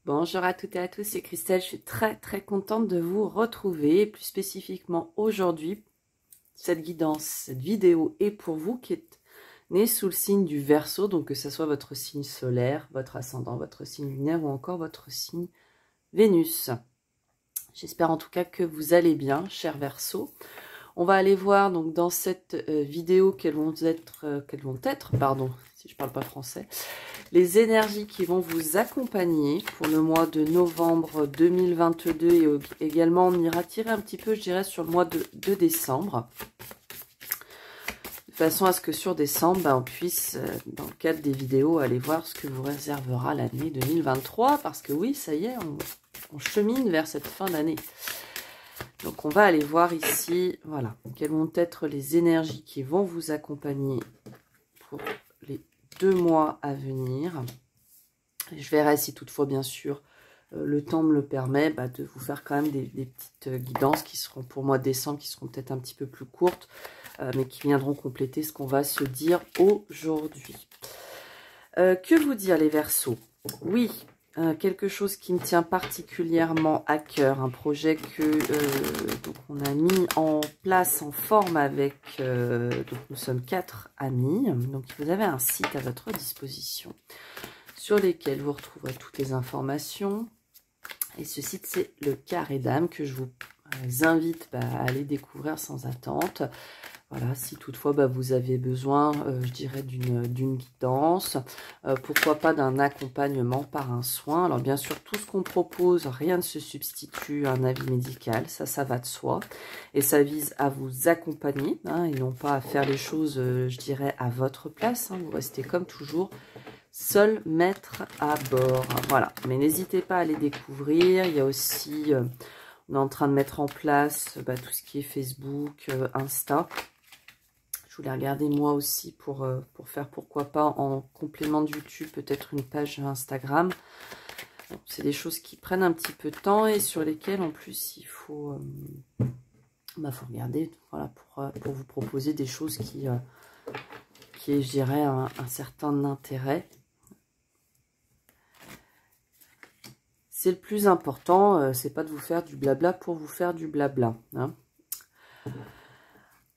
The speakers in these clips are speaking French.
Bonjour à toutes et à tous, c'est Christelle, je suis très contente de vous retrouver, plus spécifiquement aujourd'hui. Cette guidance, cette vidéo est pour vous qui êtes né sous le signe du Verseau, donc que ce soit votre signe solaire, votre ascendant, votre signe lunaire ou encore votre signe Vénus. J'espère en tout cas que vous allez bien, cher Verseau. On va aller voir donc dans cette vidéo quelles vont être, pardon, si je parle pas français, les énergies qui vont vous accompagner pour le mois de novembre 2022 et également on ira tirer un petit peu, je dirais, sur le mois de décembre. De façon à ce que sur décembre, on puisse, dans le cadre des vidéos, aller voir ce que vous réservera l'année 2023. Parce que oui, ça y est, on chemine vers cette fin d'année. Donc on va aller voir ici, voilà, quelles vont être les énergies qui vont vous accompagner pour les 2 mois à venir. Je verrai si toutefois, bien sûr, le temps me le permet, de vous faire quand même des petites guidances qui seront pour mois de décembre, qui seront peut-être un petit peu plus courtes, mais qui viendront compléter ce qu'on va se dire aujourd'hui. Que vous dire les Verseaux? Oui, quelque chose qui me tient particulièrement à cœur, un projet que donc on a mis en place en forme avec, donc nous sommes 4 amis, donc vous avez un site à votre disposition sur lesquels vous retrouverez toutes les informations. Et ce site, c'est le Carré d'âme que je vous invite à aller découvrir sans attente. Voilà, si toutefois vous avez besoin, je dirais, d'une guidance, pourquoi pas d'un accompagnement par un soin. Alors bien sûr, tout ce qu'on propose, rien ne se substitue à un avis médical, ça va de soi. Et ça vise à vous accompagner, et non pas à faire les choses, je dirais, à votre place. Vous restez comme toujours seul maître à bord. Voilà, mais n'hésitez pas à les découvrir. Il y a aussi, on est en train de mettre en place tout ce qui est Facebook, Insta. Je voulais regarder moi aussi pour faire, pourquoi pas, en complément de YouTube, peut-être une page Instagram. Bon, c'est des choses qui prennent un petit peu de temps et sur lesquelles, en plus, il faut, faut regarder, voilà, pour vous proposer des choses qui je dirais, un certain intérêt. C'est le plus important, c'est pas de vous faire du blabla pour vous faire du blabla, hein.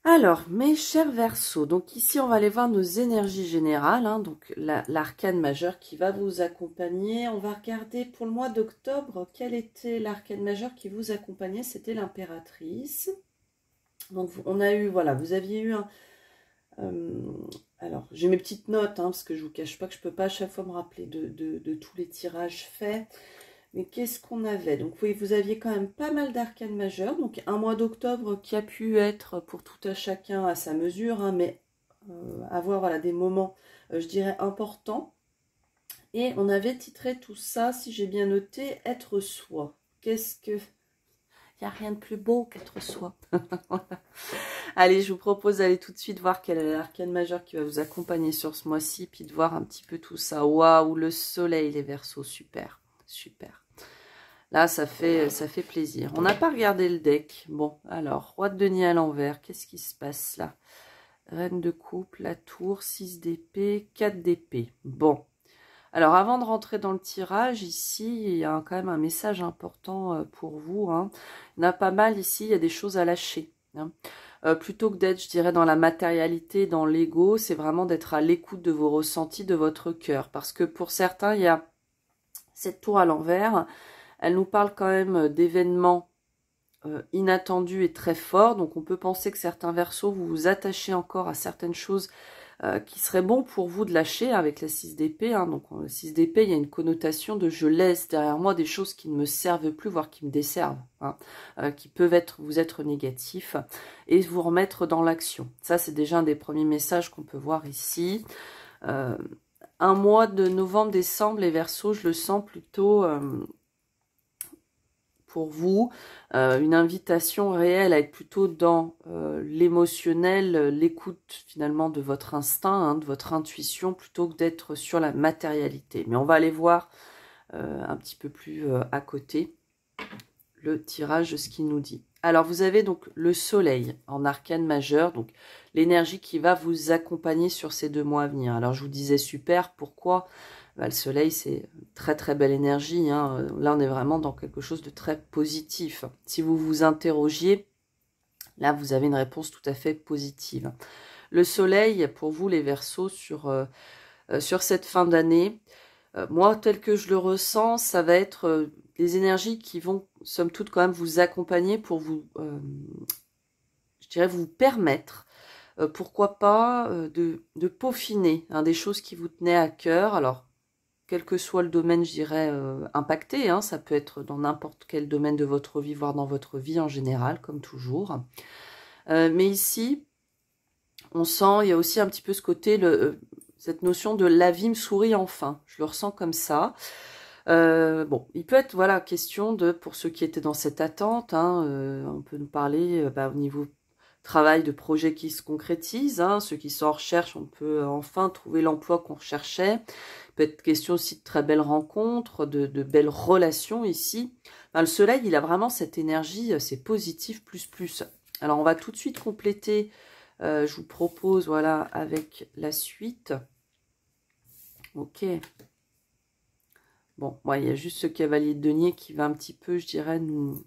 Alors, mes chers Verseaux, donc ici, on va aller voir nos énergies générales, donc l'arcane majeur qui va vous accompagner. On va regarder pour le mois d'octobre, quel était l'arcane majeur qui vous accompagnait. C'était l'impératrice. Donc, on a eu, voilà, vous aviez eu un... alors, j'ai mes petites notes, parce que je vous cache pas que je peux pas à chaque fois me rappeler de tous les tirages faits. Mais qu'est-ce qu'on avait? Donc oui, vous aviez quand même pas mal d'arcanes majeures. Donc un mois d'octobre qui a pu être pour tout à chacun à sa mesure, mais avoir voilà, des moments, je dirais, importants. Et on avait titré tout ça, si j'ai bien noté, être soi. Qu'est-ce que... Il n'y a rien de plus beau qu'être soi. Allez, je vous propose d'aller tout de suite voir quelle est l'arcane majeure qui va vous accompagner sur ce mois-ci, puis de voir un petit peu tout ça. Waouh, le soleil, les Verseaux, super, super. Là, ça fait plaisir. On n'a pas regardé le deck. Bon, alors, roi de denier à l'envers. Qu'est-ce qui se passe là? Reine de coupe, la tour, 6 d'épée, 4 d'épée. Bon. Alors, avant de rentrer dans le tirage, ici, il y a quand même un message important pour vous. Il y en a pas mal ici, il y a des choses à lâcher. Plutôt que d'être, je dirais, dans la matérialité, dans l'ego, c'est vraiment d'être à l'écoute de vos ressentis, de votre cœur. Parce que pour certains, il y a cette tour à l'envers. Elle nous parle quand même d'événements inattendus et très forts. Donc, on peut penser que certains Verseaux, vous vous attachez encore à certaines choses qui seraient bons pour vous de lâcher avec la 6 d'épée. Donc, la 6 d'épée, il y a une connotation de je laisse derrière moi des choses qui ne me servent plus, voire qui me desservent, qui peuvent vous être négatifs et vous remettre dans l'action. Ça, c'est déjà un des premiers messages qu'on peut voir ici. Un mois de novembre-décembre, les Verseaux, je le sens plutôt... pour vous, une invitation réelle à être plutôt dans l'émotionnel, l'écoute finalement de votre instinct, de votre intuition, plutôt que d'être sur la matérialité. Mais on va aller voir un petit peu plus à côté le tirage de ce qu'il nous dit. Alors, vous avez donc le soleil en arcane majeur, donc l'énergie qui va vous accompagner sur ces 2 mois à venir. Alors, je vous disais super, pourquoi Bah, le soleil, c'est très très belle énergie, hein. Là, on est vraiment dans quelque chose de très positif. Si vous vous interrogiez, là, vous avez une réponse tout à fait positive. Le soleil, pour vous, les Verseaux, sur cette fin d'année, moi, tel que je le ressens, ça va être des énergies qui vont, somme toute, quand même vous accompagner pour vous, je dirais, vous permettre, pourquoi pas, de peaufiner hein, des choses qui vous tenaient à cœur. Alors, quel que soit le domaine, je dirais, impacté, hein, ça peut être dans n'importe quel domaine de votre vie, voire dans votre vie en général, comme toujours. Mais ici, on sent, il y a aussi un petit peu ce côté, cette notion de la vie me sourit enfin. Je le ressens comme ça. Bon, il peut être, voilà, question de, pour ceux qui étaient dans cette attente, hein, on peut nous parler au niveau travail de projets qui se concrétisent, hein, ceux qui sont en recherche, on peut enfin trouver l'emploi qu'on recherchait. Il peut être question aussi de très belles rencontres, de belles relations ici. Enfin, le soleil, il a vraiment cette énergie, c'est positif plus plus. Alors, on va tout de suite compléter, je vous propose, voilà, avec la suite. Ok. Bon, ouais, il y a juste ce cavalier de denier qui va un petit peu, je dirais, nous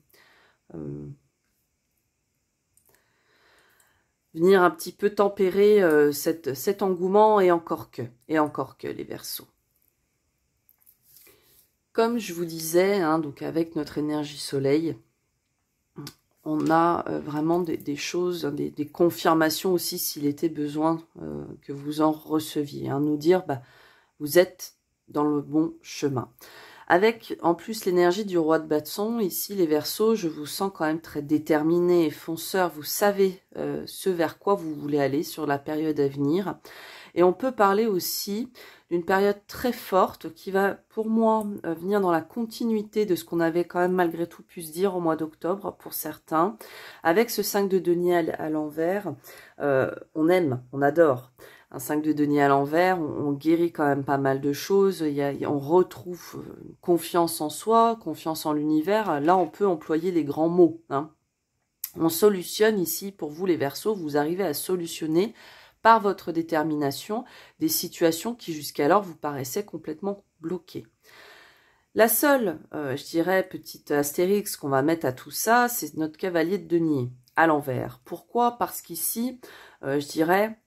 venir un petit peu tempérer cet engouement, et encore que les Verseaux. Comme je vous disais, hein, donc avec notre énergie soleil, on a vraiment des choses, des confirmations aussi s'il était besoin que vous en receviez. Hein, nous dire, bah, vous êtes dans le bon chemin. Avec en plus l'énergie du roi de bâton, ici les Verseaux, je vous sens quand même très déterminé et fonceur. Vous savez ce vers quoi vous voulez aller sur la période à venir. Et on peut parler aussi d'une période très forte qui va, pour moi, venir dans la continuité de ce qu'on avait quand même malgré tout pu se dire au mois d'octobre pour certains. Avec ce 5 de denier à l'envers, on aime, on adore. Un 5 de denier à l'envers, on guérit quand même pas mal de choses, on retrouve confiance en soi, confiance en l'univers. Là, on peut employer les grands mots. Hein. On solutionne ici, pour vous les Verseaux, vous arrivez à solutionner par votre détermination des situations qui jusqu'alors vous paraissaient complètement bloquées. La seule, je dirais, petite astérix qu'on va mettre à tout ça, c'est notre cavalier de denier à l'envers. Pourquoi? Parce qu'ici, je dirais,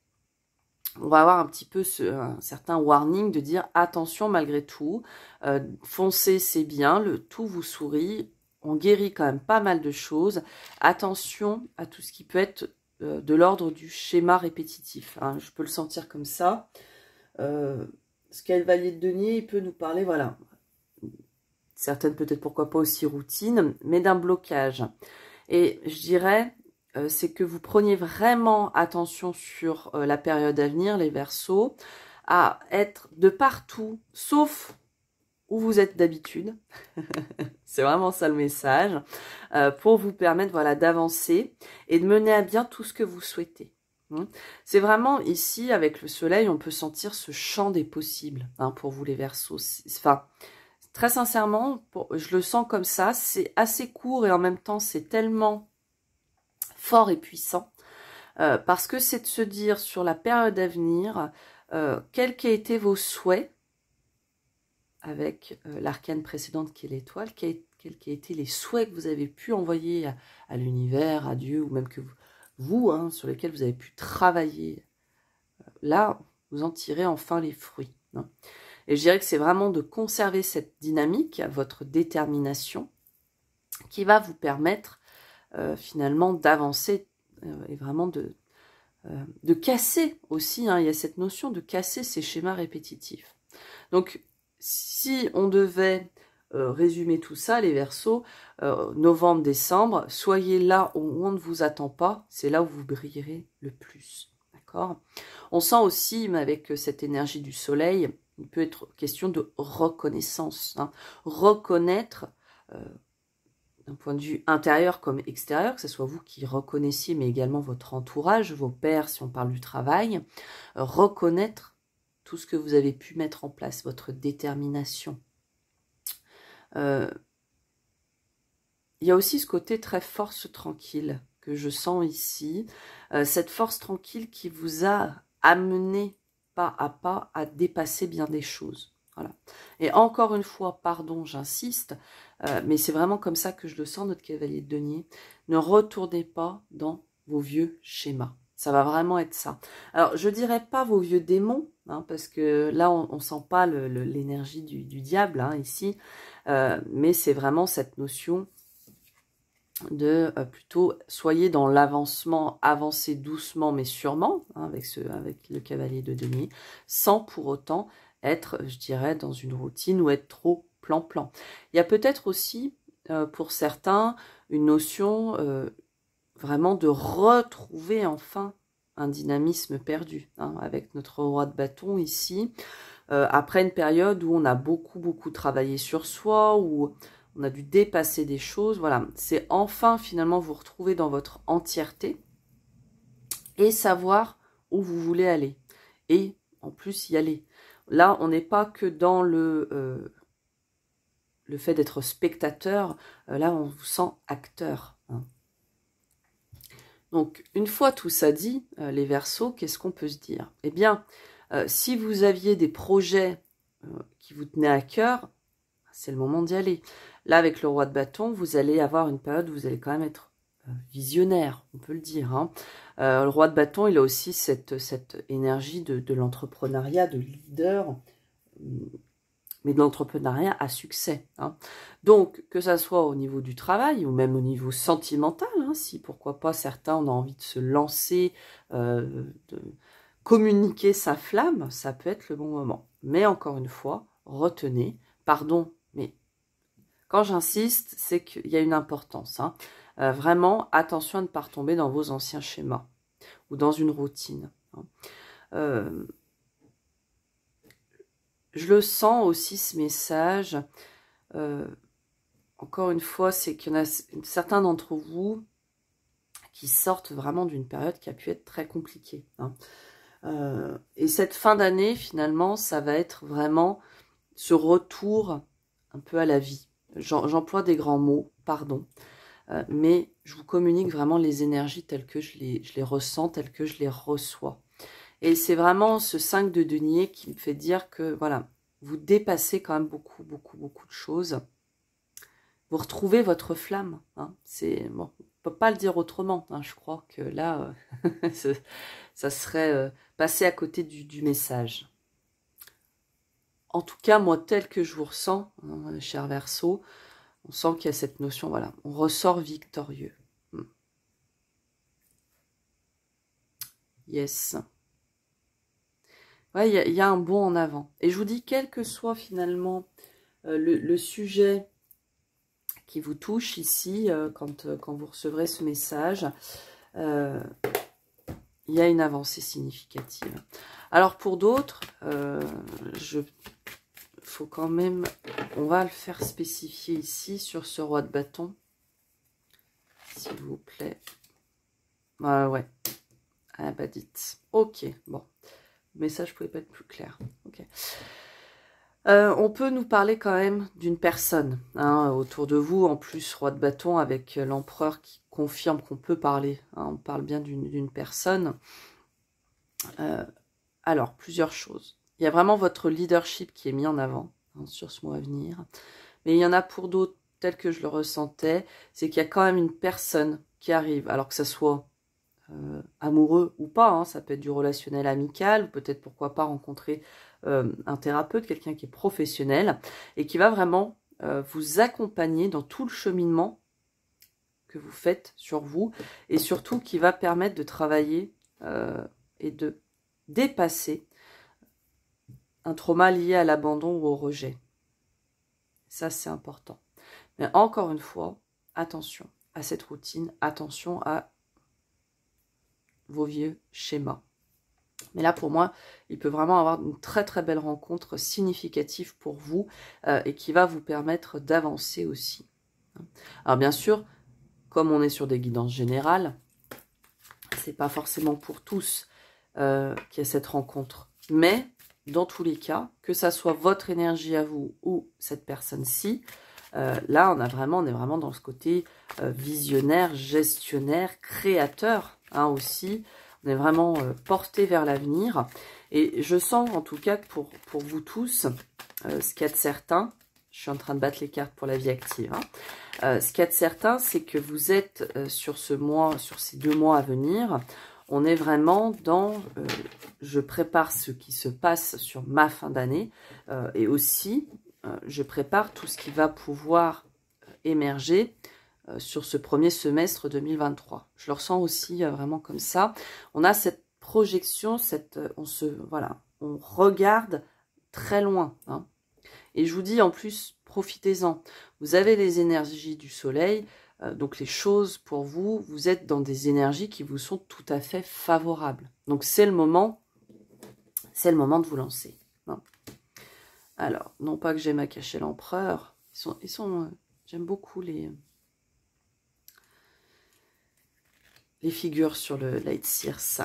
on va avoir un petit peu un certain warning de dire attention malgré tout, foncez c'est bien, le tout vous sourit, on guérit quand même pas mal de choses, attention à tout ce qui peut être de l'ordre du schéma répétitif, hein, je peux le sentir comme ça. Ce cavalier de denier, il peut nous parler, voilà, certaines peut-être pourquoi pas aussi routine, mais d'un blocage. Et je dirais, c'est que vous preniez vraiment attention sur la période à venir, les Verseaux, à être de partout, sauf où vous êtes d'habitude. C'est vraiment ça le message, pour vous permettre, voilà, d'avancer et de mener à bien tout ce que vous souhaitez. C'est vraiment ici, avec le soleil, on peut sentir ce champ des possibles, hein, pour vous les Verseaux. Enfin, très sincèrement, je le sens comme ça, c'est assez court et en même temps, c'est tellement fort et puissant, parce que c'est de se dire sur la période à venir, quels qu'aient été vos souhaits, avec l'arcane précédente qui est l'étoile, quels qu'aient été les souhaits que vous avez pu envoyer à l'univers, à Dieu, ou même que vous hein, sur lesquels vous avez pu travailler, là, vous en tirez enfin les fruits. Hein. Et je dirais que c'est vraiment de conserver cette dynamique, votre détermination, qui va vous permettre finalement d'avancer et vraiment de casser aussi, hein, il y a cette notion de casser ces schémas répétitifs. Donc, si on devait résumer tout ça, les Verseaux, novembre, décembre, soyez là où on ne vous attend pas, c'est là où vous brillerez le plus. D'accord ? On sent aussi, mais avec cette énergie du soleil, il peut être question de reconnaissance. Hein. Reconnaître d'un point de vue intérieur comme extérieur, que ce soit vous qui reconnaissiez, mais également votre entourage, vos pairs, si on parle du travail, reconnaître tout ce que vous avez pu mettre en place, votre détermination. Il y a aussi ce côté très force tranquille que je sens ici, cette force tranquille qui vous a amené pas à dépasser bien des choses. Voilà. Et encore une fois, pardon, j'insiste, mais c'est vraiment comme ça que je le sens, notre cavalier de denier. Ne retournez pas dans vos vieux schémas. Ça va vraiment être ça. Alors, je dirais pas vos vieux démons, hein, parce que là, on sent pas l'énergie du diable, hein, ici. Mais c'est vraiment cette notion de plutôt, soyez dans l'avancement, avancez doucement mais sûrement, hein, avec le cavalier de denier, sans pour autant être, je dirais, dans une routine ou être trop plan-plan. Il y a peut-être aussi, pour certains, une notion vraiment de retrouver enfin un dynamisme perdu, hein, avec notre roi de bâton ici, après une période où on a beaucoup travaillé sur soi, où on a dû dépasser des choses. Voilà, c'est enfin finalement vous retrouver dans votre entièreté et savoir où vous voulez aller. Et en plus y aller. Là, on n'est pas que dans le fait d'être spectateur. Là, on vous sent acteur, hein. Donc, une fois tout ça dit, les Verseaux, qu'est-ce qu'on peut se dire? Eh bien, si vous aviez des projets qui vous tenaient à cœur, c'est le moment d'y aller. Là, avec le roi de bâton, vous allez avoir une période où vous allez quand même être visionnaire, on peut le dire, hein. Le roi de bâton, il a aussi cette énergie de l'entrepreneuriat, de leader, mais de l'entrepreneuriat à succès, hein. Donc, que ça soit au niveau du travail ou même au niveau sentimental, hein, si pourquoi pas certains on a envie de se lancer, de communiquer sa flamme, ça peut être le bon moment. Mais encore une fois, retenez, pardon, mais quand j'insiste, c'est qu'il y a une importance, hein. Vraiment, attention à ne pas retomber dans vos anciens schémas ou dans une routine, hein. Je le sens aussi, ce message. Encore une fois, c'est qu'il y en a certains d'entre vous qui sortent vraiment d'une période qui a pu être très compliquée, hein. Et cette fin d'année, finalement, ça va être vraiment ce retour un peu à la vie. J'emploie des grands mots, pardon. Mais je vous communique vraiment les énergies telles que je les ressens, telles que je les reçois. Et c'est vraiment ce 5 de denier qui me fait dire que, voilà, vous dépassez quand même beaucoup de choses. Vous retrouvez votre flamme, hein. C'est bon, on peut pas le dire autrement, hein. Je crois que là, ça serait passer à côté du message. En tout cas, moi, tel que je vous ressens, hein, cher Verseau, on sent qu'il y a cette notion, voilà, on ressort victorieux. Yes. Ouais, il y a un bond en avant. Et je vous dis, quel que soit finalement le sujet qui vous touche ici, quand vous recevrez ce message, il y a une avancée significative. Alors pour d'autres, faut quand même, on va le faire spécifier ici sur ce roi de bâton, s'il vous plaît. Ouais. Ah bah dites. Ok, bon. Le message pouvait pas être plus clair. Ok. On peut nous parler quand même d'une personne, hein, autour de vous, en plus roi de bâton avec l'empereur qui confirme qu'on peut parler, hein, on parle bien d'une personne. Alors, plusieurs choses. Il y a vraiment votre leadership qui est mis en avant, hein, sur ce mois à venir. Mais il y en a pour d'autres, tel que je le ressentais, c'est qu'il y a quand même une personne qui arrive, alors que ça soit amoureux ou pas, hein, ça peut être du relationnel amical, ou peut-être pourquoi pas rencontrer un thérapeute, quelqu'un qui est professionnel, et qui va vraiment vous accompagner dans tout le cheminement que vous faites sur vous, et surtout qui va permettre de travailler et de dépasser un trauma lié à l'abandon ou au rejet. Ça, c'est important. Mais encore une fois, attention à cette routine, attention à vos vieux schémas. Mais là, pour moi, il peut vraiment avoir une très belle rencontre significative pour vous et qui va vous permettre d'avancer aussi. Alors bien sûr, comme on est sur des guidances générales, c'est pas forcément pour tous qu'il y a cette rencontre. Mais dans tous les cas, que ça soit votre énergie à vous ou cette personne-ci, là, on est vraiment dans ce côté visionnaire, gestionnaire, créateur, hein, aussi. On est vraiment porté vers l'avenir. Et je sens en tout cas que pour vous tous, ce qu'il y a de certain, je suis en train de battre les cartes pour la vie active, hein. Ce qu'il y a de certain, c'est que vous êtes sur ce mois, sur ces 2 mois à venir, on est vraiment dans je prépare ce qui se passe sur ma fin d'année et aussi je prépare tout ce qui va pouvoir émerger sur ce premier semestre 2023. Je le ressens aussi vraiment comme ça. On a cette projection, on regarde très loin, hein. Et je vous dis en plus, profitez-en. Vous avez les énergies du soleil, donc les choses pour vous, vous êtes dans des énergies qui vous sont tout à fait favorables. Donc c'est le moment de vous lancer, hein. Alors, non pas que j'aime à cacher l'empereur, j'aime beaucoup les figures sur le Light Circe.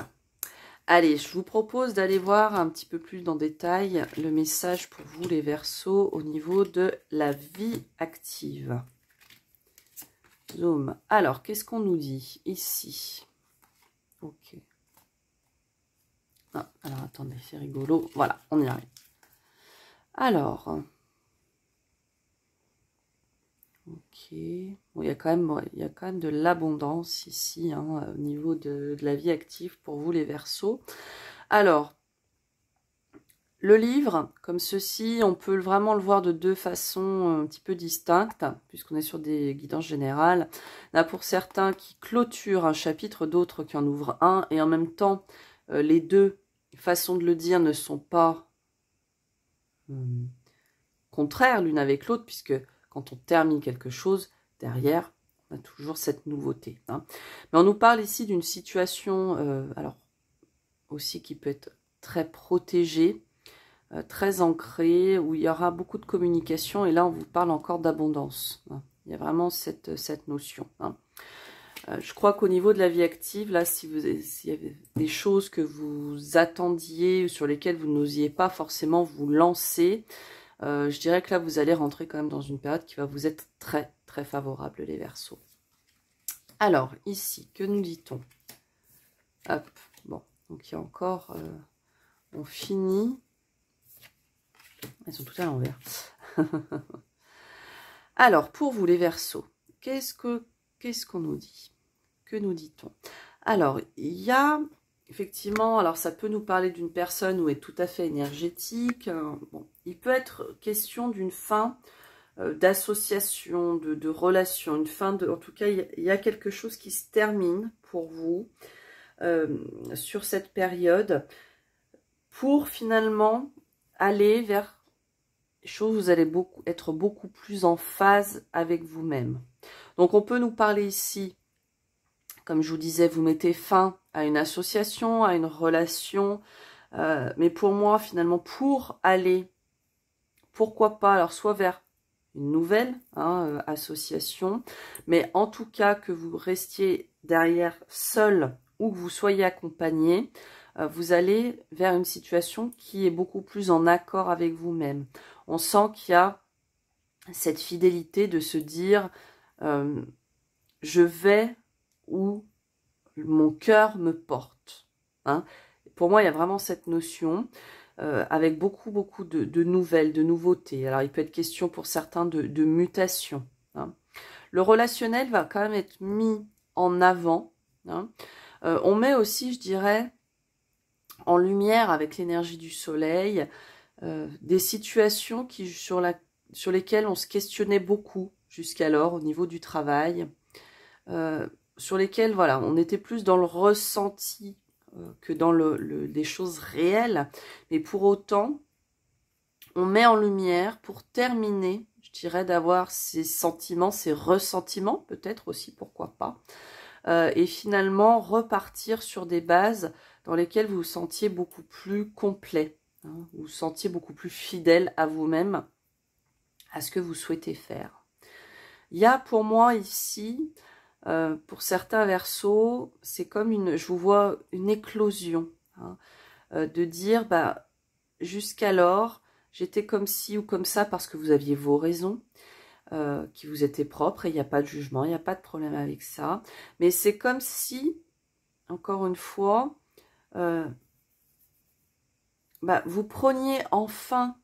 Allez, je vous propose d'aller voir un petit peu plus dans détail le message pour vous, les Verseaux, au niveau de la vie active. Zoom. Alors, qu'est-ce qu'on nous dit ici? Ok. Ah, alors, attendez, c'est rigolo. Voilà, on y arrive. Alors. Ok. Bon, il y a quand même de l'abondance ici, hein, au niveau de la vie active pour vous, les Verseaux. Alors, le livre, comme ceci, on peut vraiment le voir de 2 façons un petit peu distinctes, puisqu'on est sur des guidances générales. Il y en a pour certains qui clôturent un chapitre, d'autres qui en ouvrent un, et en même temps, les 2 façons de le dire ne sont pas contraires l'une avec l'autre, puisque quand on termine quelque chose, derrière, on a toujours cette nouveauté, hein. Mais on nous parle ici d'une situation, alors aussi qui peut être très protégée, très ancrée, où il y aura beaucoup de communication, et là on vous parle encore d'abondance, hein. Il y a vraiment cette notion, hein. Je crois qu'au niveau de la vie active, là, s'il y avait des choses que vous attendiez, sur lesquelles vous n'osiez pas forcément vous lancer, je dirais que là, vous allez rentrer quand même dans une période qui va vous être très, très favorable, les Verseaux. Alors, ici, que nous dit-on? Hop, bon, donc il y a encore... on finit... Elles sont toutes à l'envers. Alors, pour vous, les Verseaux, qu'est-ce qu'on nous dit? Que nous dit-on? Alors, il y a... Effectivement, alors ça peut nous parler d'une personne où est tout à fait énergétique. Bon, il peut être question d'une fin d'association, de relation, une fin de... En tout cas, il y a quelque chose qui se termine pour vous sur cette période pour finalement aller vers des choses où vous allez être beaucoup plus en phase avec vous-même. Donc, on peut nous parler ici, comme je vous disais, vous mettez fin à une association, à une relation, mais pour moi, finalement, pour aller, pourquoi pas, alors soit vers une nouvelle association, mais en tout cas que vous restiez derrière seul ou que vous soyez accompagné, vous allez vers une situation qui est beaucoup plus en accord avec vous-même. On sent qu'il y a cette fidélité de se dire je vais où mon cœur me porte, hein. Pour moi, il y a vraiment cette notion avec beaucoup de nouvelles, de nouveautés. Alors, il peut être question pour certains de mutation, hein. Le relationnel va quand même être mis en avant, hein. On met aussi, je dirais, en lumière avec l'énergie du soleil, des situations sur lesquelles on se questionnait beaucoup jusqu'alors au niveau du travail, sur lesquelles voilà, on était plus dans le ressenti que dans des choses réelles, mais pour autant, on met en lumière pour terminer, je dirais, d'avoir ces sentiments, ces ressentiments, peut-être aussi, pourquoi pas, et finalement repartir sur des bases dans lesquelles vous vous sentiez beaucoup plus complet, hein, vous vous sentiez beaucoup plus fidèle à vous-même, à ce que vous souhaitez faire. Il y a pour moi ici, pour certains Verseaux, c'est comme je vous vois une éclosion, hein, de dire, bah, jusqu'alors, j'étais comme ci ou comme ça parce que vous aviez vos raisons, qui vous étaient propres, et il n'y a pas de jugement, il n'y a pas de problème avec ça. Mais c'est comme si, encore une fois, bah, vous preniez enfin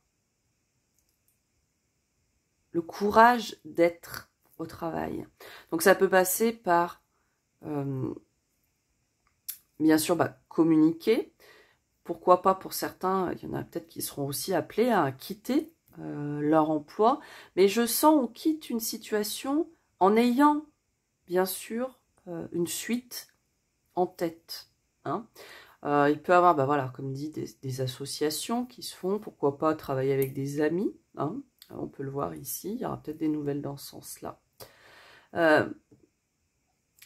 le courage d'être au travail. Donc ça peut passer par, bien sûr, communiquer. Pourquoi pas pour certains, il y en a peut-être qui seront aussi appelés à quitter leur emploi. Mais je sens on quitte une situation en ayant, bien sûr, une suite en tête. Hein. Il peut y avoir, voilà, comme dit, des associations qui se font. Pourquoi pas travailler avec des amis. Hein. On peut le voir ici. Il y aura peut-être des nouvelles dans ce sens-là.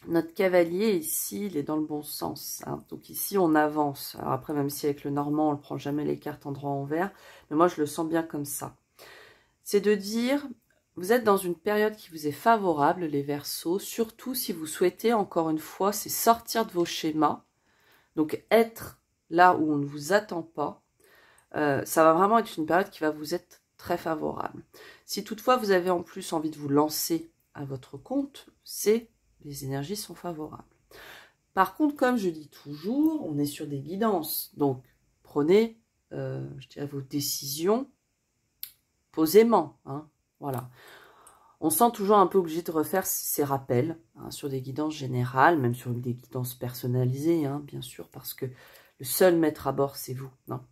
Notre cavalier, ici, il est dans le bon sens. Hein. Donc ici, on avance. Alors après, même si avec le normand, on ne prend jamais les cartes endroit envers, mais moi, je le sens bien comme ça. C'est de dire, vous êtes dans une période qui vous est favorable, les Verseaux, surtout si vous souhaitez, encore une fois, c'est sortir de vos schémas. Donc être là où on ne vous attend pas, ça va vraiment être une période qui va vous être très favorable. Si toutefois, vous avez en plus envie de vous lancer à votre compte, les énergies sont favorables. Par contre, comme je dis toujours, on est sur des guidances. Donc, prenez, je dirais, vos décisions posément. Hein, voilà. On se sent toujours un peu obligé de refaire ces rappels sur des guidances générales, même sur des guidances personnalisées, hein, bien sûr, parce que le seul maître à bord, c'est vous. Non.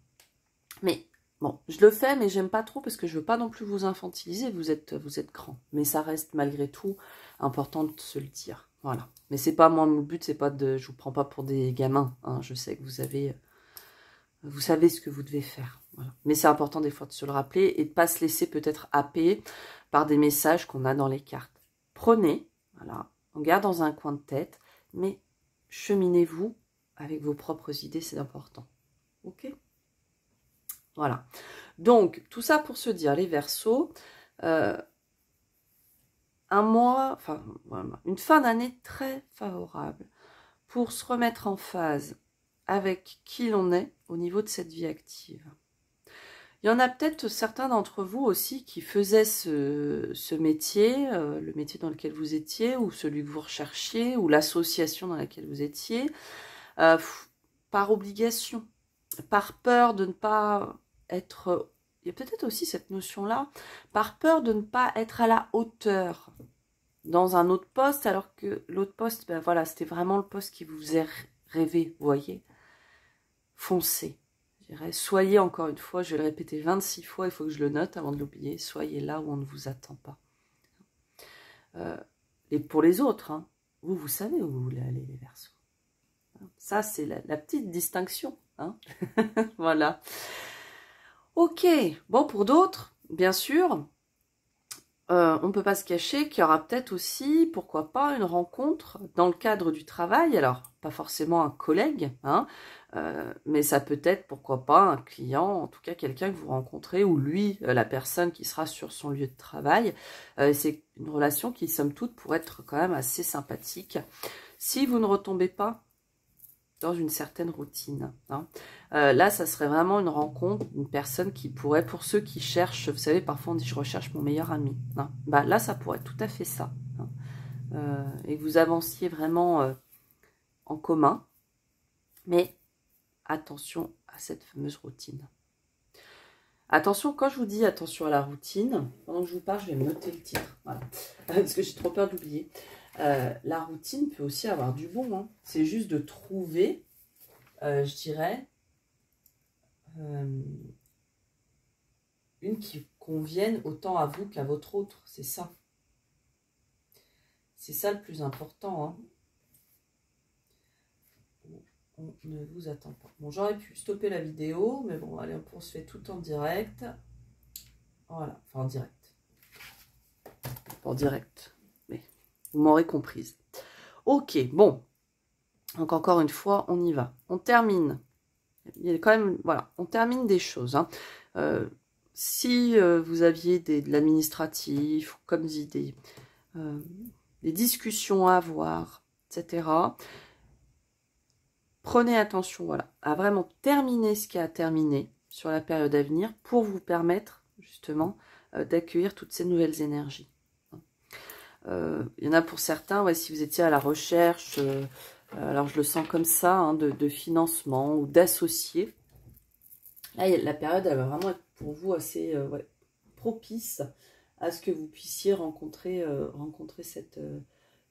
Mais bon, je le fais, mais j'aime pas trop parce que je veux pas non plus vous infantiliser. Vous êtes grand, mais ça reste malgré tout important de se le dire. Voilà. Mais c'est pas moi, mon but, c'est pas de, je vous prends pas pour des gamins. Hein, je sais que vous savez ce que vous devez faire. Voilà. Mais c'est important des fois de se le rappeler et de pas se laisser peut-être happer par des messages qu'on a dans les cartes. Prenez, voilà, on garde dans un coin de tête, mais cheminez-vous avec vos propres idées, c'est important. Ok ? Voilà. Donc, tout ça pour se dire, les Verseaux, un mois, enfin, voilà, une fin d'année très favorable pour se remettre en phase avec qui l'on est au niveau de cette vie active. Il y en a peut-être certains d'entre vous aussi qui faisaient ce métier, le métier dans lequel vous étiez, ou celui que vous recherchiez, ou l'association dans laquelle vous étiez, par obligation, par peur de ne pas être... Il y a peut-être aussi cette notion-là, par peur de ne pas être à la hauteur dans un autre poste, alors que l'autre poste, voilà, c'était vraiment le poste qui vous faisait rêver, vous voyez. Foncez. Je dirais, soyez, encore une fois, je vais le répéter 26 fois, il faut que je le note avant de l'oublier, soyez là où on ne vous attend pas. Et pour les autres, hein, vous savez où vous voulez aller, les Verseaux. Ça, c'est la petite distinction. Hein. Voilà. Ok, bon, pour d'autres, bien sûr, on ne peut pas se cacher qu'il y aura peut-être aussi, pourquoi pas, une rencontre dans le cadre du travail. Alors, pas forcément un collègue, hein, mais ça peut être, pourquoi pas, un client, en tout cas quelqu'un que vous rencontrez, ou lui, la personne qui sera sur son lieu de travail. C'est une relation qui, somme toute, pourrait être quand même assez sympathique. Si vous ne retombez pas dans une certaine routine. Hein. Là, ça serait vraiment une rencontre, une personne qui pourrait, pour ceux qui cherchent, vous savez, parfois on dit « je recherche mon meilleur ami hein. ». Là, ça pourrait être tout à fait ça. Hein. Et que vous avanciez vraiment en commun. Mais attention à cette fameuse routine. Attention, quand je vous dis attention à la routine, pendant que je vous parle, je vais me noter le titre. Voilà. Parce que j'ai trop peur d'oublier. La routine peut aussi avoir du bon. Hein. C'est juste de trouver, je dirais, une qui convienne autant à vous qu'à votre autre. C'est ça. C'est ça le plus important. Hein. On ne vous attend pas. Bon, j'aurais pu stopper la vidéo, mais bon, allez, on se fait tout en direct. Voilà, enfin en direct. Pas en direct. Vous m'aurez comprise. Ok, bon. Donc encore une fois, on y va. On termine. Il y a quand même, voilà, on termine des choses. Hein. Si vous aviez de l'administratif, comme dit, des discussions à avoir, etc., prenez attention, voilà, à vraiment terminer ce qui a à terminer sur la période à venir pour vous permettre, justement, d'accueillir toutes ces nouvelles énergies. Il y en a pour certains, ouais, si vous étiez à la recherche, alors je le sens comme ça, hein, de financement ou d'associés. Là, la période, elle va vraiment être pour vous assez propice à ce que vous puissiez rencontrer,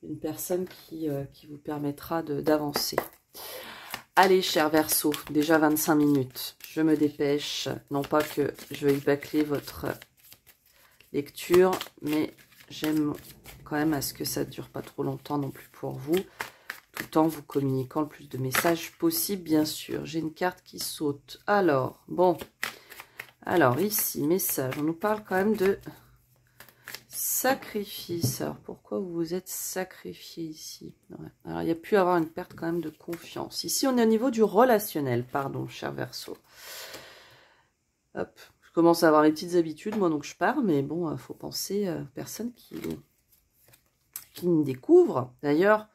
une personne qui vous permettra d'avancer. Allez, cher Verseau, déjà 25 minutes. Je me dépêche. Non pas que je veuille bâcler votre lecture, mais j'aime quand même à ce que ça ne dure pas trop longtemps non plus pour vous, tout en vous communiquant le plus de messages possible, bien sûr. J'ai une carte qui saute. Alors, bon. Alors, ici, message. On nous parle quand même de sacrifice. Alors, pourquoi vous vous êtes sacrifié ici? Ouais. Alors, il y a pu avoir une perte quand même de confiance. Ici, on est au niveau du relationnel. Pardon, cher Verseau. Hop. Je commence à avoir les petites habitudes, moi, donc je pars. Mais bon, il faut penser aux personnes qui me découvrent. D'ailleurs,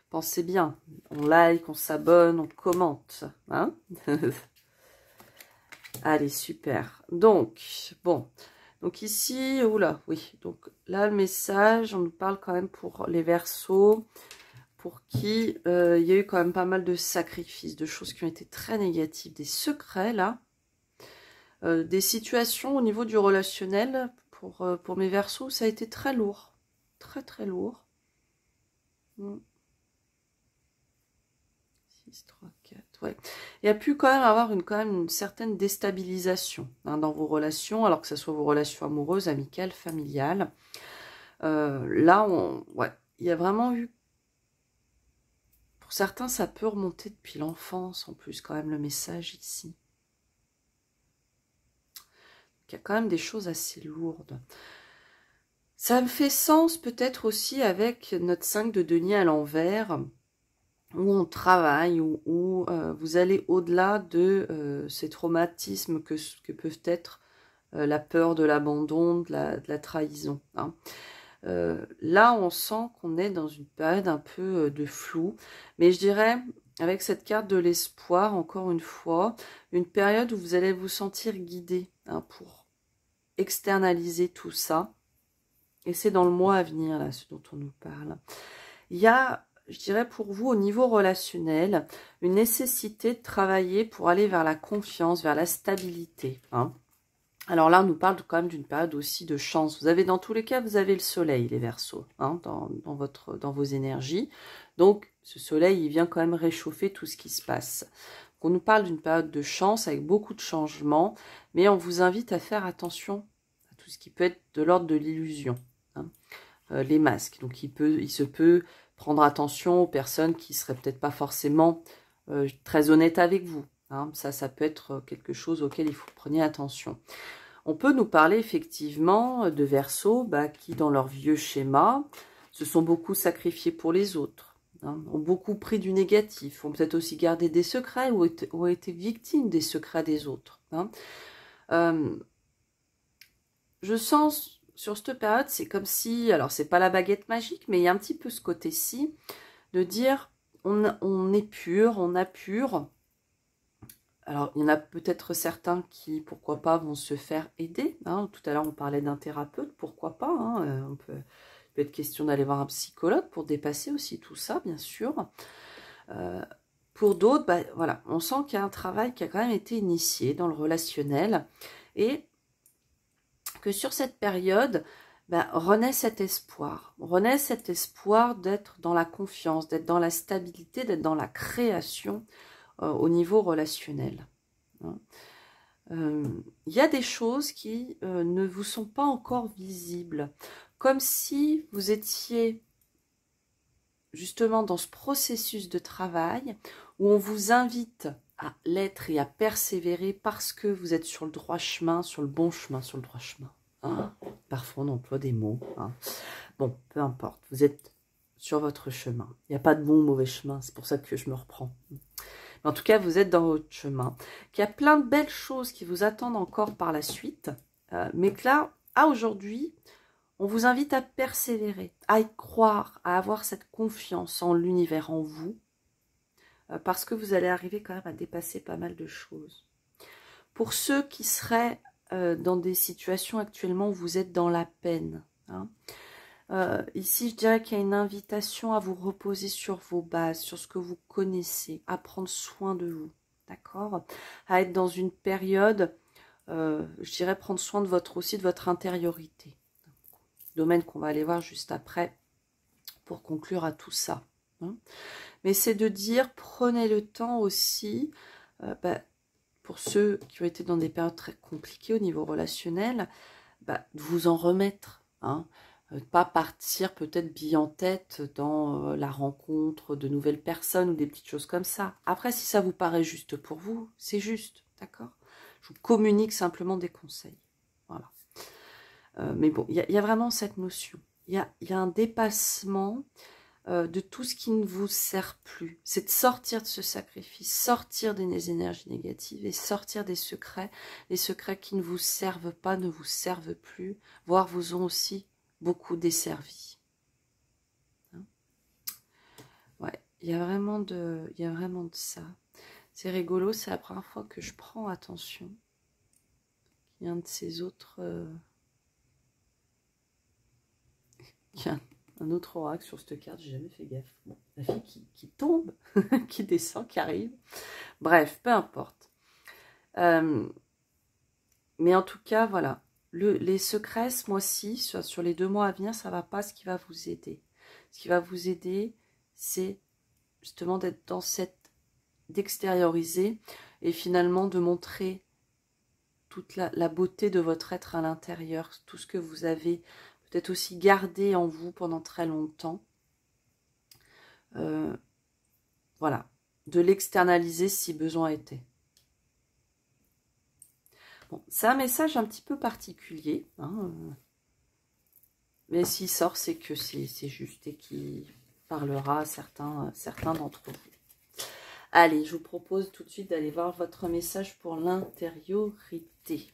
pensez bien. On like, on s'abonne, on commente. Hein? Allez, super. Donc, bon. Donc ici, oula, oui. Donc là, le message, on nous parle quand même pour les Verseaux, pour qui il y a eu quand même pas mal de sacrifices, de choses qui ont été très négatives, des secrets, là. Des situations au niveau du relationnel, pour mes Verseaux, ça a été très lourd. Très, très lourd. 6, 3, 4, ouais. Il y a pu quand même avoir une certaine déstabilisation hein, dans vos relations, alors que ce soit vos relations amoureuses, amicales, familiales. Là, ouais, il y a vraiment eu... Pour certains, ça peut remonter depuis l'enfance, en plus, quand même, le message ici. Il y a quand même des choses assez lourdes. Ça me fait sens peut-être aussi avec notre 5 de denier à l'envers, où on travaille, où vous allez au-delà de ces traumatismes que peuvent être la peur de l'abandon, de la trahison. Hein. Là, on sent qu'on est dans une période un peu de flou, mais je dirais, avec cette carte de l'espoir, encore une fois, une période où vous allez vous sentir guidé hein, pour externaliser tout ça. Et c'est dans le mois à venir, là, ce dont on nous parle. Il y a, je dirais pour vous, au niveau relationnel, une nécessité de travailler pour aller vers la confiance, vers la stabilité. Hein. Alors là, on nous parle quand même d'une période aussi de chance. Vous avez, dans tous les cas, vous avez le soleil, les Verseaux, hein, dans vos énergies. Donc, ce soleil, il vient quand même réchauffer tout ce qui se passe. On nous parle d'une période de chance avec beaucoup de changements, mais on vous invite à faire attention à tout ce qui peut être de l'ordre de l'illusion. Hein. Les masques. Donc, il se peut prendre attention aux personnes qui seraient peut-être pas forcément très honnêtes avec vous. Hein. Ça peut être quelque chose auquel il faut prendre attention. On peut nous parler effectivement de Verseaux qui, dans leur vieux schéma, se sont beaucoup sacrifiés pour les autres, hein, ont beaucoup pris du négatif, ont peut-être aussi gardé des secrets ou ont été victimes des secrets des autres. Hein. Je sens, sur cette période, c'est comme si, alors c'est pas la baguette magique, mais il y a un petit peu ce côté-ci, de dire on est pur, on appure. Alors, il y en a peut-être certains qui, pourquoi pas, vont se faire aider. Hein. Tout à l'heure, on parlait d'un thérapeute, pourquoi pas. Hein. Il peut être question d'aller voir un psychologue pour dépasser aussi tout ça, bien sûr. Pour d'autres, voilà, on sent qu'il y a un travail qui a quand même été initié dans le relationnel et que sur cette période, renaît cet espoir. Renaît cet espoir d'être dans la confiance, d'être dans la stabilité, d'être dans la création au niveau relationnel. Il y a des choses qui ne vous sont pas encore visibles, comme si vous étiez justement dans ce processus de travail où on vous invite à l'être et à persévérer parce que vous êtes sur le droit chemin, sur le bon chemin, sur le droit chemin. Hein. Parfois on emploie des mots. Hein. Bon, peu importe, vous êtes sur votre chemin. Il n'y a pas de bon ou mauvais chemin, c'est pour ça que je me reprends. En tout cas, vous êtes dans votre chemin. Qu'il y a plein de belles choses qui vous attendent encore par la suite. Mais que là, à aujourd'hui, on vous invite à persévérer, à y croire, à avoir cette confiance en l'univers, en vous. Parce que vous allez arriver quand même à dépasser pas mal de choses. Pour ceux qui seraient dans des situations actuellement où vous êtes dans la peine, hein, ici, je dirais qu'il y a une invitation à vous reposer sur vos bases, sur ce que vous connaissez, à prendre soin de vous, d'accord? À être dans une période, je dirais prendre soin de aussi de votre intériorité, domaine qu'on va aller voir juste après pour conclure à tout ça. Hein. Mais c'est de dire, prenez le temps aussi, pour ceux qui ont été dans des périodes très compliquées au niveau relationnel, de vous en remettre. Hein. Pas partir peut-être bille en tête dans la rencontre de nouvelles personnes ou des petites choses comme ça. Après, si ça vous paraît juste pour vous, c'est juste, d'accord? Je vous communique simplement des conseils. Voilà. Mais bon, il y a vraiment cette notion. Il y a un dépassement de tout ce qui ne vous sert plus. C'est de sortir de ce sacrifice, sortir des énergies négatives et sortir des secrets. Les secrets qui ne vous servent pas, ne vous servent plus, voire vous ont aussi beaucoup desservi. Hein? Ouais, il y a vraiment de ça. C'est rigolo, c'est la première fois que je prends attention. Il y a un de ces autres... il y a un autre oracle sur cette carte, j'ai jamais fait gaffe. Bon, la fille qui tombe, qui descend, qui arrive. Bref, peu importe. Mais en tout cas, voilà. Les secrets, ce mois-ci, sur les 2 mois à venir, ça ne va pas. Ce qui va vous aider. Ce qui va vous aider, c'est justement d'être dans cette... d'extérioriser et finalement de montrer toute la beauté de votre être à l'intérieur, tout ce que vous avez peut-être aussi gardé en vous pendant très longtemps. Voilà, de l'externaliser si besoin était. Bon, c'est un message un petit peu particulier, hein, mais s'il sort, c'est que c'est juste et qui parlera à certains d'entre vous. Allez, je vous propose tout de suite d'aller voir votre message pour l'intériorité.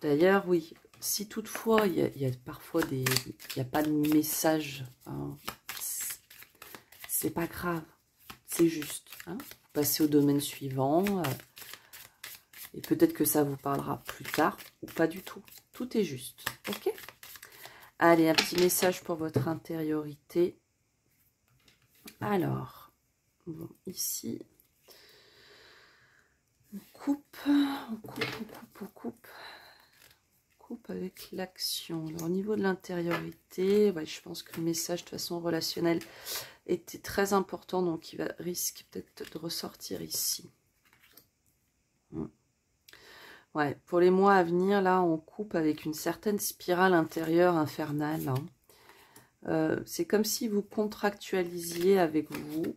D'ailleurs, oui, si toutefois, il y a parfois il n'y a pas de message, hein, c'est pas grave, c'est juste. Hein, passez au domaine suivant. Et peut-être que ça vous parlera plus tard ou pas du tout. Tout est juste. Ok? Allez, un petit message pour votre intériorité. Alors, bon, ici, on coupe avec l'action. Alors, au niveau de l'intériorité, ouais, je pense que le message, de toute façon, relationnel était très important. Donc, il risque peut-être de ressortir ici. Ouais, pour les mois à venir, là, on coupe avec une certaine spirale intérieure infernale. Hein. C'est comme si vous contractualisiez avec vous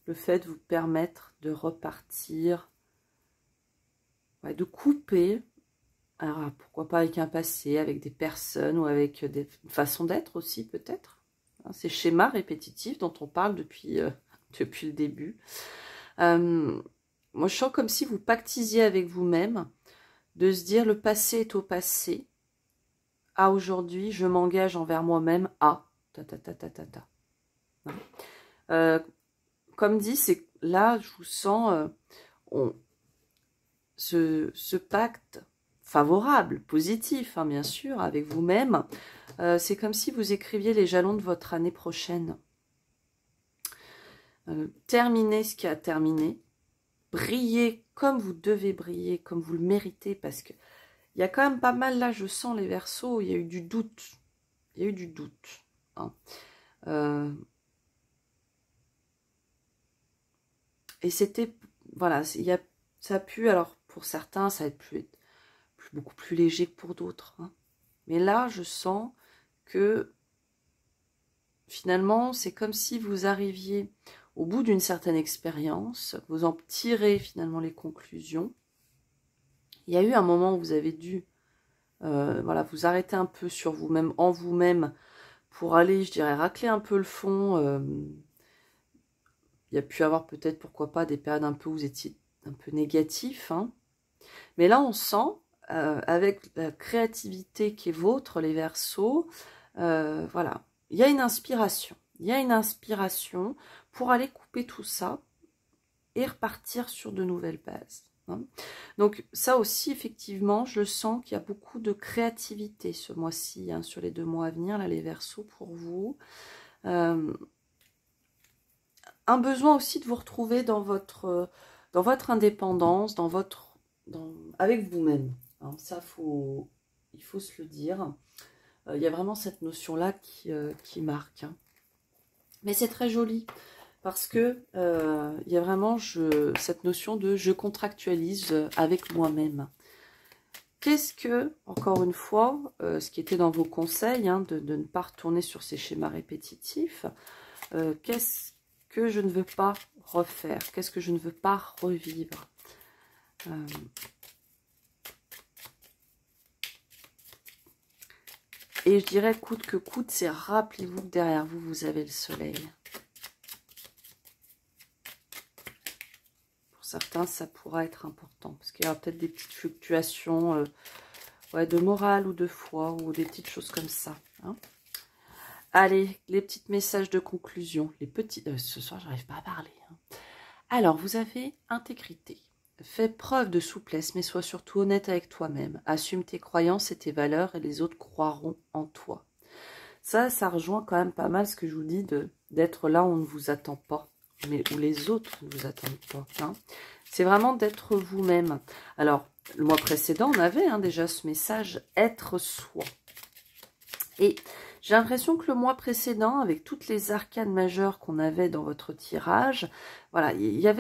le fait de vous permettre de repartir, ouais, de couper. Alors, pourquoi pas avec un passé, avec des personnes ou avec des façons d'être aussi, peut-être. Hein, ces schémas répétitifs dont on parle depuis le début. Moi, je sens comme si vous pactisiez avec vous-même, de se dire le passé est au passé. À aujourd'hui, je m'engage envers moi-même à comme dit, c'est là, je vous sens ce pacte favorable, positif, hein, bien sûr, avec vous-même. C'est comme si vous écriviez les jalons de votre année prochaine. Terminez ce qui a terminé. Brillez comme vous devez briller, comme vous le méritez, parce que il y a quand même pas mal, là, je sens les Verseaux, il y a eu du doute. Il y a eu du doute. Hein. Et c'était, voilà, ça a pu, alors pour certains, ça va être beaucoup plus léger que pour d'autres. Hein. Mais là, je sens que finalement, c'est comme si vous arriviez au bout d'une certaine expérience, vous en tirez finalement les conclusions. Il y a eu un moment où vous avez dû voilà, vous arrêter un peu sur vous-même, en vous-même, pour aller, je dirais, racler un peu le fond. Il y a pu avoir peut-être, pourquoi pas, des périodes un peu où vous étiez un peu négatif. Hein. Mais là, on sent, avec la créativité qui est vôtre, les Verseaux, voilà, il y a une inspiration. Il y a une inspiration pour aller couper tout ça et repartir sur de nouvelles bases. Hein. Donc ça aussi, effectivement, je sens qu'il y a beaucoup de créativité ce mois-ci, hein, sur les 2 mois à venir, là, les Verseaux, pour vous. Un besoin aussi de vous retrouver dans votre indépendance, avec vous-même. Hein. Ça, faut il faut se le dire. Il y a vraiment cette notion-là qui marque. Hein. Mais c'est très joli, parce que il y a vraiment cette notion de je contractualise avec moi-même. Qu'est-ce que, encore une fois, ce qui était dans vos conseils, hein, de ne pas retourner sur ces schémas répétitifs, qu'est-ce que je ne veux pas refaire? Qu'est-ce que je ne veux pas revivre? Et je dirais coûte que coûte, c'est rappelez-vous que derrière vous, vous avez le soleil. Pour certains, ça pourra être important, parce qu'il y aura peut-être des petites fluctuations ouais, de morale ou de foi, ou des petites choses comme ça. Hein. Allez, les petits messages de conclusion. Les petits. Ce soir, j'arrive pas à parler. Hein. Alors, vous avez intégrité. Fais preuve de souplesse, mais sois surtout honnête avec toi-même. Assume tes croyances et tes valeurs, et les autres croiront en toi. Ça rejoint quand même pas mal ce que je vous dis d'être là où on ne vous attend pas, mais où les autres ne vous attendent pas. Hein. C'est vraiment d'être vous-même. Alors, le mois précédent, on avait déjà ce message « être soi ». Et j'ai l'impression que le mois précédent, avec toutes les arcanes majeures qu'on avait dans votre tirage, voilà,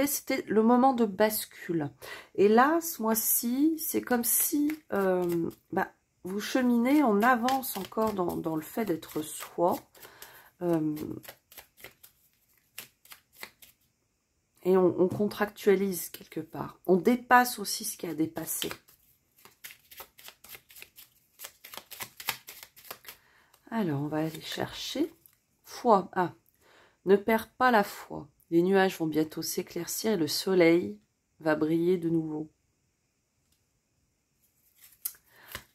c'était le moment de bascule. Et là, ce mois-ci, c'est comme si vous cheminez, on avance encore dans le fait d'être soi. Et on contractualise quelque part. On dépasse aussi ce qui a dépassé. Alors, on va aller chercher. Foi. Ah, ne perds pas la foi. Les nuages vont bientôt s'éclaircir et le soleil va briller de nouveau.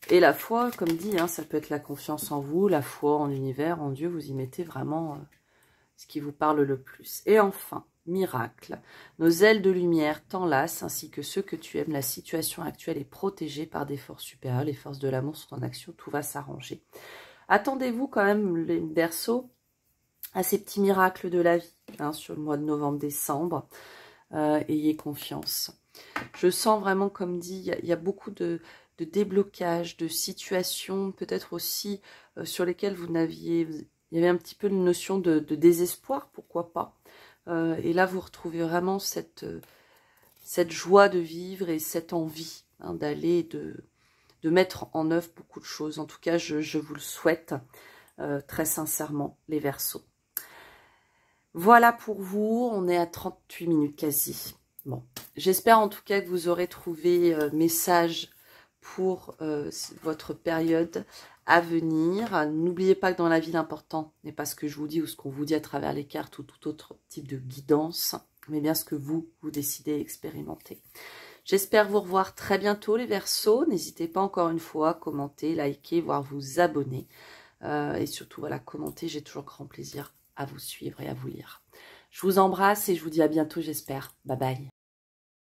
Et la foi, comme dit, hein, ça peut être la confiance en vous, la foi en l'univers, en Dieu. Vous y mettez vraiment ce qui vous parle le plus. Et enfin, miracle. Nos ailes de lumière t'enlacent, ainsi que ceux que tu aimes. La situation actuelle est protégée par des forces supérieures. Les forces de l'amour sont en action. Tout va s'arranger. Attendez-vous quand même, les Verseaux, à ces petits miracles de la vie, hein, sur le mois de novembre-décembre. Ayez confiance. Je sens vraiment, comme dit, il y a beaucoup de déblocage, de situations, peut-être aussi sur lesquelles vous n'aviez... Il y avait un petit peu une notion de désespoir, pourquoi pas. Et là, vous retrouvez vraiment cette joie de vivre et cette envie d'aller, de mettre en œuvre beaucoup de choses. En tout cas, je vous le souhaite très sincèrement, les Verseaux. Voilà pour vous, on est à 38 minutes quasi. Bon, j'espère en tout cas que vous aurez trouvé message pour votre période à venir. N'oubliez pas que dans la vie, l'important n'est pas ce que je vous dis ou ce qu'on vous dit à travers les cartes ou tout autre type de guidance, mais bien ce que vous décidez et expérimenter. J'espère vous revoir très bientôt, les Verseaux. N'hésitez pas encore une fois à commenter, liker, voire vous abonner. Et surtout, voilà, commenter, j'ai toujours grand plaisir à vous suivre et à vous lire. Je vous embrasse et je vous dis à bientôt, j'espère. Bye bye.